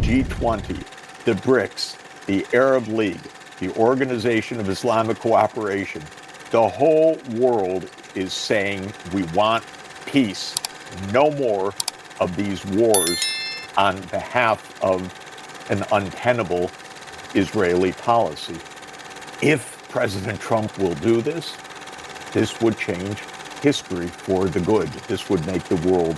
G20, the BRICS, the Arab League, the Organization of Islamic Cooperation, the whole world is saying we want peace, no more of these wars on behalf of an untenable Israeli policy. If President Trump will do this, this would change history for the good. This would make the world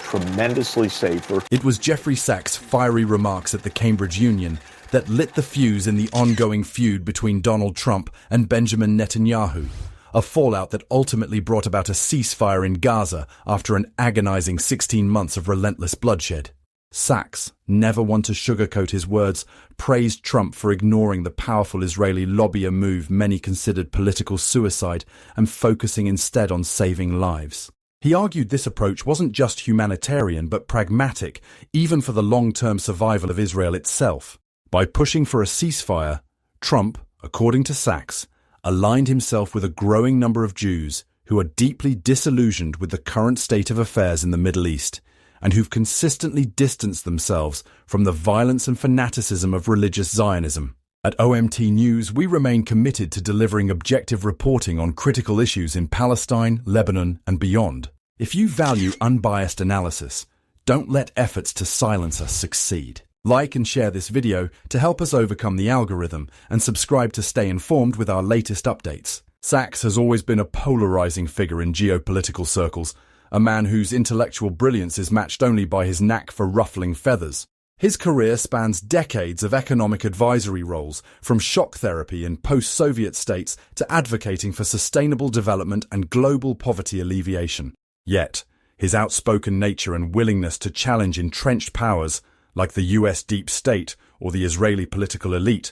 tremendously safer. It was Jeffrey Sachs' fiery remarks at the Cambridge Union that lit the fuse in the ongoing feud between Donald Trump and Benjamin Netanyahu, a fallout that ultimately brought about a ceasefire in Gaza after an agonizing 16 months of relentless bloodshed. Sachs, never one to sugarcoat his words, praised Trump for ignoring the powerful Israeli lobbyier move many considered political suicide and focusing instead on saving lives. He argued this approach wasn't just humanitarian but pragmatic, even for the long-term survival of Israel itself. By pushing for a ceasefire, Trump, according to Sachs, aligned himself with a growing number of Jews who are deeply disillusioned with the current state of affairs in the Middle East and who've consistently distanced themselves from the violence and fanaticism of religious Zionism. At OMT News, we remain committed to delivering objective reporting on critical issues in Palestine, Lebanon, and beyond. If you value unbiased analysis, don't let efforts to silence us succeed. Like and share this video to help us overcome the algorithm and subscribe to stay informed with our latest updates. Sachs has always been a polarizing figure in geopolitical circles, a man whose intellectual brilliance is matched only by his knack for ruffling feathers. His career spans decades of economic advisory roles, from shock therapy in post-Soviet states to advocating for sustainable development and global poverty alleviation. Yet, his outspoken nature and willingness to challenge entrenched powers, like the US deep state or the Israeli political elite,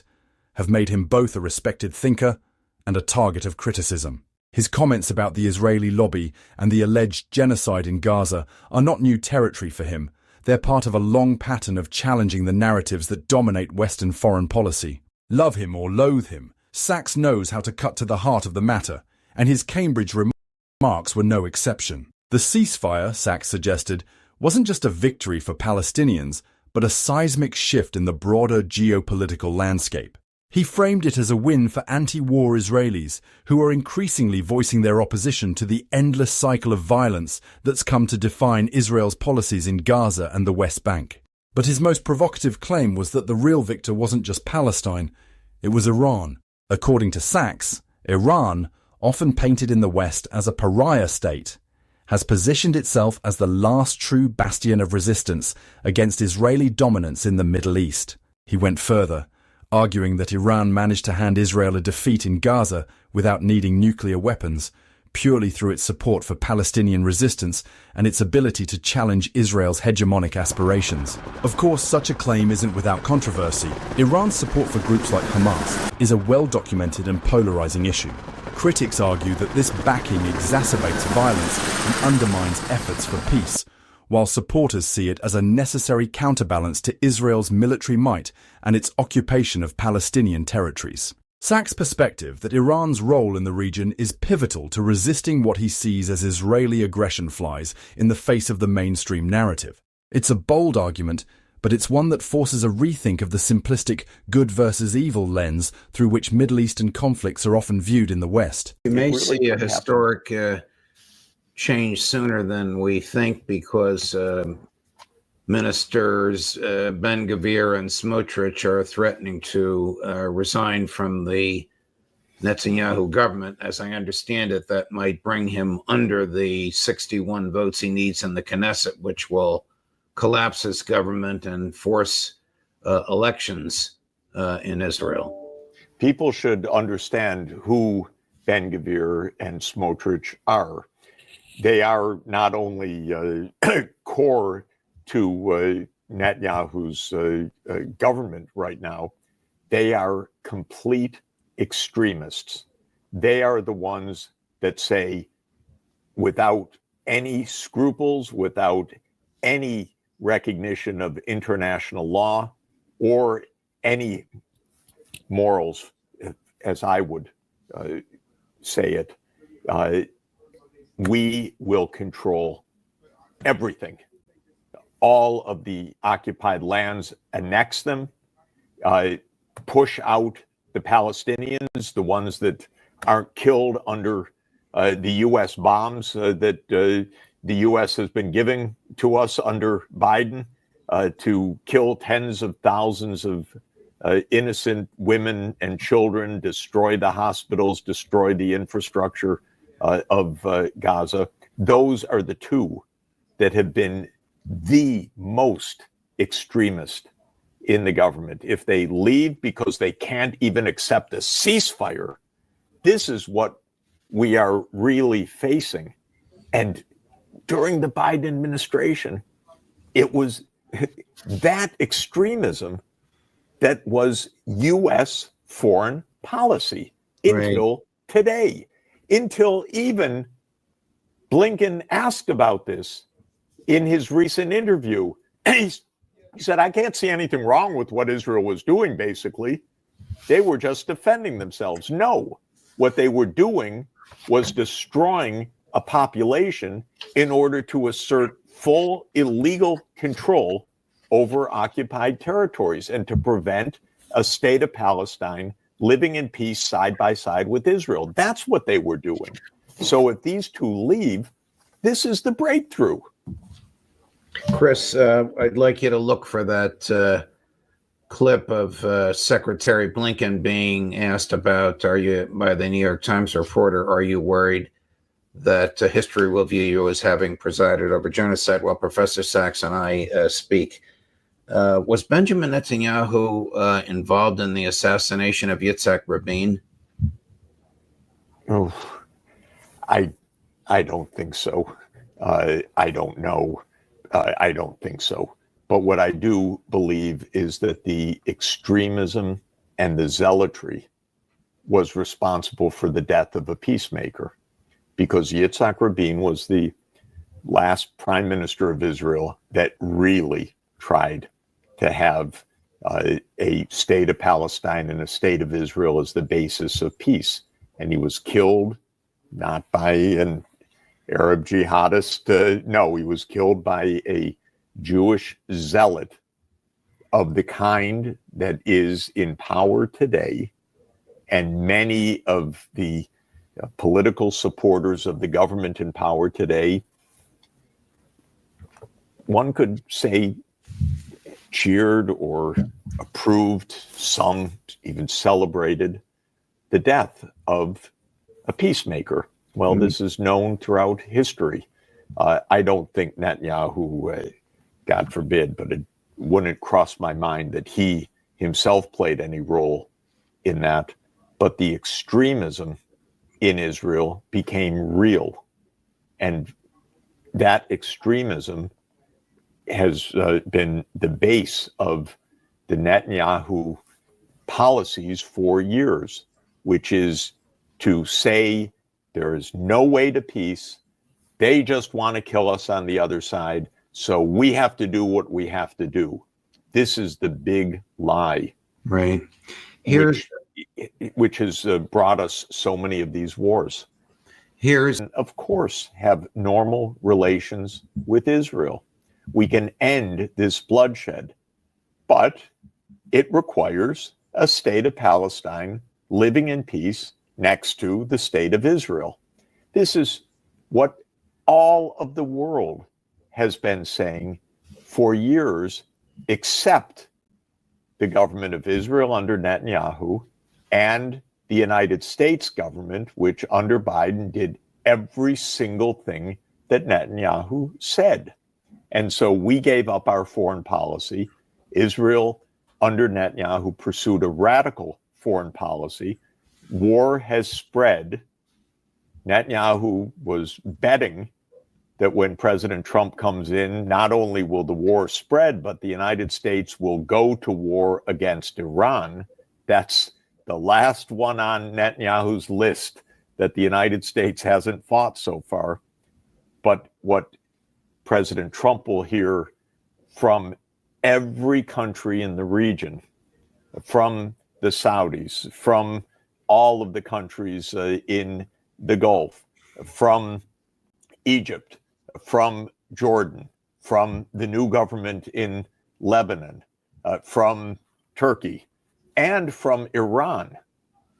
have made him both a respected thinker and a target of criticism. His comments about the Israeli lobby and the alleged genocide in Gaza are not new territory for him. They're part of a long pattern of challenging the narratives that dominate Western foreign policy. Love him or loathe him, Sachs knows how to cut to the heart of the matter, and his Cambridge remarks were no exception. The ceasefire, Sachs suggested, wasn't just a victory for Palestinians, but a seismic shift in the broader geopolitical landscape. He framed it as a win for anti-war Israelis, who are increasingly voicing their opposition to the endless cycle of violence that's come to define Israel's policies in Gaza and the West Bank. But his most provocative claim was that the real victor wasn't just Palestine, it was Iran. According to Sachs, Iran, often painted in the West as a pariah state, has positioned itself as the last true bastion of resistance against Israeli dominance in the Middle East. He went further, arguing that Iran managed to hand Israel a defeat in Gaza without needing nuclear weapons, purely through its support for Palestinian resistance and its ability to challenge Israel's hegemonic aspirations. Of course, such a claim isn't without controversy. Iran's support for groups like Hamas is a well-documented and polarizing issue. Critics argue that this backing exacerbates violence and undermines efforts for peace, while supporters see it as a necessary counterbalance to Israel's military might and its occupation of Palestinian territories. Sachs' perspective that Iran's role in the region is pivotal to resisting what he sees as Israeli aggression flies in the face of the mainstream narrative. It's a bold argument, but it's one that forces a rethink of the simplistic good versus evil lens through which Middle Eastern conflicts are often viewed in the West. We may see a historic change sooner than we think because ministers Ben-Gvir and Smotrich are threatening to resign from the Netanyahu government. As I understand it, that might bring him under the 61 votes he needs in the Knesset, which will collapse his government and force elections in Israel. People should understand who Ben-Gvir and Smotrich are. They are not only core to Netanyahu's government right now, they are complete extremists. They are the ones that say, without any scruples, without any recognition of international law or any morals, as I would say it, we will control everything all of the occupied lands, annex them, push out the Palestinians, the ones that aren't killed under the U.S. bombs that the U.S. has been giving to us under Biden, to kill tens of thousands of innocent women and children, destroy the hospitals, destroy the infrastructure of Gaza. Those are the two that have been the most extremist in the government. If they leave because they can't even accept a ceasefire, this is what we are really facing. And during the Biden administration, it was that extremism that was U.S. foreign policy until today, until even Blinken asked about this in his recent interview. He said, I can't see anything wrong with what Israel was doing, basically. They were just defending themselves. No, what they were doing was destroying a population in order to assert full illegal control over occupied territories and to prevent a state of Palestine living in peace side by side with Israel. That's what they were doing. So if these two leave, this is the breakthrough. Chris, I'd like you to look for that clip of Secretary Blinken being asked about, by the New York Times reporter, are you worried that history will view you as having presided over genocide while Professor Sachs and I speak? Was Benjamin Netanyahu involved in the assassination of Yitzhak Rabin? Oh, I don't think so. I don't know. I don't think so. But what I do believe is that the extremism and the zealotry was responsible for the death of a peacemaker, because Yitzhak Rabin was the last prime minister of Israel that really tried to have a state of Palestine and a state of Israel as the basis of peace. And he was killed not by an Arab jihadist. No, he was killed by a Jewish zealot of the kind that is in power today. And many of the political supporters of the government in power today, one could say, cheered or approved, some even celebrated the death of a peacemaker. Well, this is known throughout history. I don't think Netanyahu, God forbid, but it wouldn't cross my mind that he himself played any role in that. But the extremism in Israel became real. And that extremism has been the base of the Netanyahu policies for years, which is to say there is no way to peace. They just want to kill us on the other side. So we have to do what we have to do. This is the big lie. Right. Which has brought us so many of these wars. And of course, have normal relations with Israel. We can end this bloodshed, but it requires a state of Palestine living in peace next to the state of Israel. This is what all of the world has been saying for years, except the government of Israel under Netanyahu and the United States government, which under Biden did every single thing that Netanyahu said. And so we gave up our foreign policy. Israel under Netanyahu pursued a radical foreign policy. War has spread. Netanyahu was betting that when President Trump comes in, not only will the war spread, but the United States will go to war against Iran. That's the last one on Netanyahu's list that the United States hasn't fought so far. But what President Trump will hear from every country in the region, from the Saudis, from all of the countries in the Gulf, from Egypt, from Jordan, from the new government in Lebanon, from Turkey, and from Iran.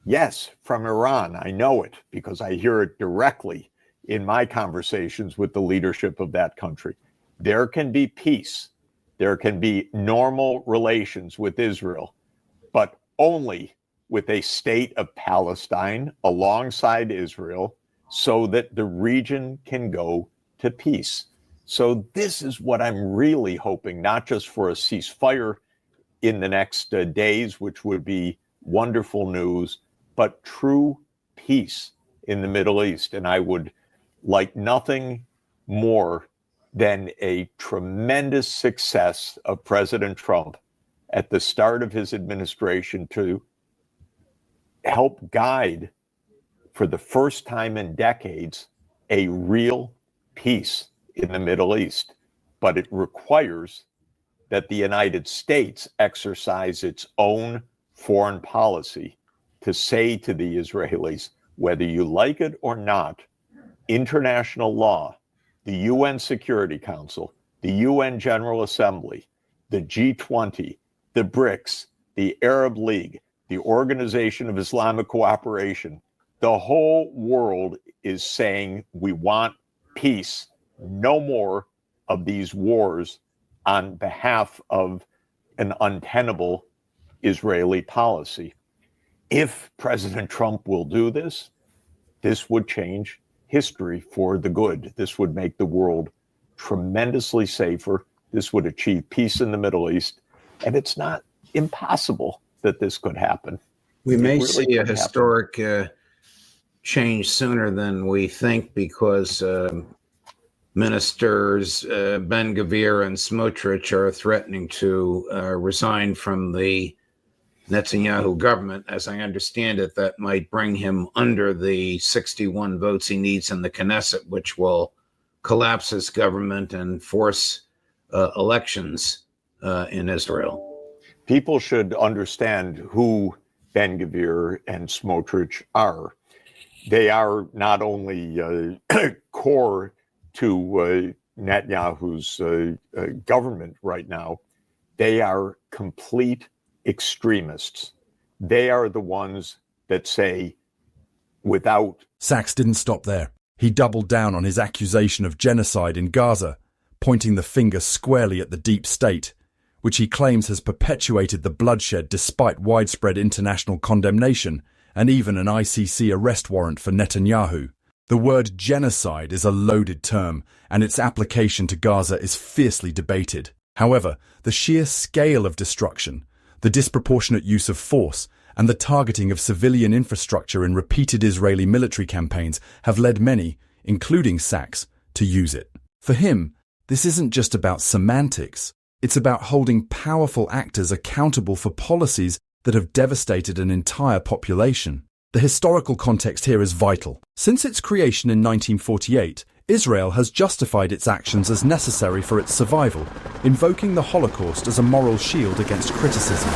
Yes, from Iran. I know it because I hear it directly in my conversations with the leadership of that country. There can be peace. There can be normal relations with Israel, but only with a state of Palestine alongside Israel so that the region can go to peace. So this is what I'm really hoping, not just for a ceasefire in the next days, which would be wonderful news, but true peace in the Middle East. And I would like nothing more than a tremendous success of President Trump at the start of his administration to help guide, for the first time in decades, a real peace in the Middle East. But it requires that the United States exercise its own foreign policy to say to the Israelis, whether you like it or not, international law, the UN Security Council, the UN General Assembly, the G20, the BRICS, the Arab League, the Organization of Islamic Cooperation, the whole world is saying we want peace, no more of these wars on behalf of an untenable Israeli policy. If President Trump will do this, this would change history for the good. This would make the world tremendously safer. This would achieve peace in the Middle East. And it's not impossible that this could happen. We may see a historic change sooner than we think because ministers Ben-Gvir and Smotrich are threatening to resign from the Netanyahu government. As I understand it, that might bring him under the 61 votes he needs in the Knesset, which will collapse his government and force elections in Israel. People should understand who Ben-Gvir and Smotrich are. They are not only core to Netanyahu's government right now, they are complete extremists. They are the ones that say, without... Sachs didn't stop there. He doubled down on his accusation of genocide in Gaza, pointing the finger squarely at the deep state, which he claims has perpetuated the bloodshed despite widespread international condemnation and even an ICC arrest warrant for Netanyahu. The word genocide is a loaded term, and its application to Gaza is fiercely debated. However, the sheer scale of destruction, the disproportionate use of force, and the targeting of civilian infrastructure in repeated Israeli military campaigns have led many, including Sachs, to use it. For him, this isn't just about semantics. It's about holding powerful actors accountable for policies that have devastated an entire population. The historical context here is vital. Since its creation in 1948, Israel has justified its actions as necessary for its survival, invoking the Holocaust as a moral shield against criticism.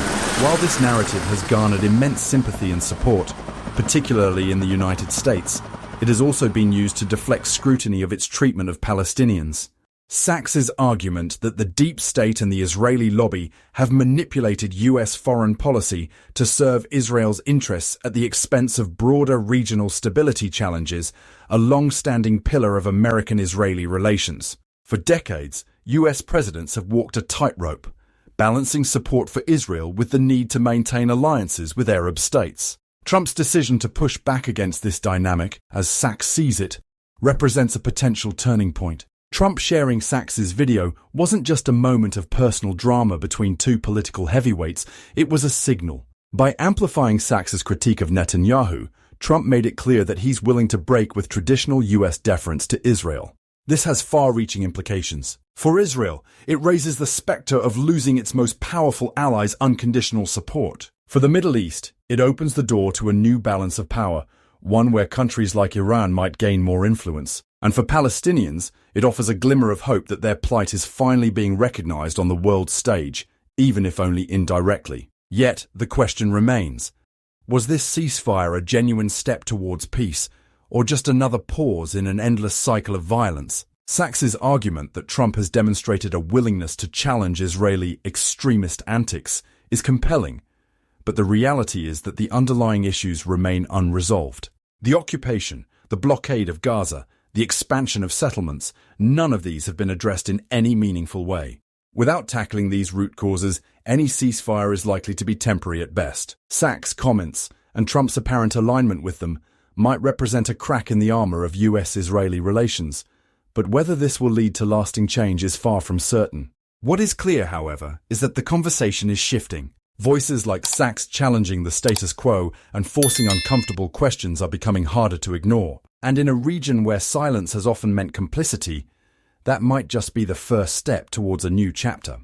While this narrative has garnered immense sympathy and support, particularly in the United States, it has also been used to deflect scrutiny of its treatment of Palestinians. Sachs's argument that the deep state and the Israeli lobby have manipulated US foreign policy to serve Israel's interests at the expense of broader regional stability challenges, a long-standing pillar of American-Israeli relations. For decades, US presidents have walked a tightrope, balancing support for Israel with the need to maintain alliances with Arab states. Trump's decision to push back against this dynamic, as Sachs sees it, represents a potential turning point. Trump sharing Sachs's video wasn't just a moment of personal drama between two political heavyweights, it was a signal. By amplifying Sachs's critique of Netanyahu, Trump made it clear that he's willing to break with traditional US deference to Israel. This has far-reaching implications. For Israel, it raises the specter of losing its most powerful allies' unconditional support. For the Middle East, it opens the door to a new balance of power, one where countries like Iran might gain more influence. And for Palestinians, it offers a glimmer of hope that their plight is finally being recognized on the world stage, even if only indirectly. Yet, the question remains, was this ceasefire a genuine step towards peace, or just another pause in an endless cycle of violence? Saks's argument that Trump has demonstrated a willingness to challenge Israeli extremist antics is compelling, but the reality is that the underlying issues remain unresolved. The occupation, the blockade of Gaza, the expansion of settlements, none of these have been addressed in any meaningful way. Without tackling these root causes, any ceasefire is likely to be temporary at best. Saks' comments, and Trump's apparent alignment with them, might represent a crack in the armor of US-Israeli relations, but whether this will lead to lasting change is far from certain. What is clear, however, is that the conversation is shifting. Voices like Saks challenging the status quo and forcing uncomfortable questions are becoming harder to ignore. And in a region where silence has often meant complicity, that might just be the first step towards a new chapter.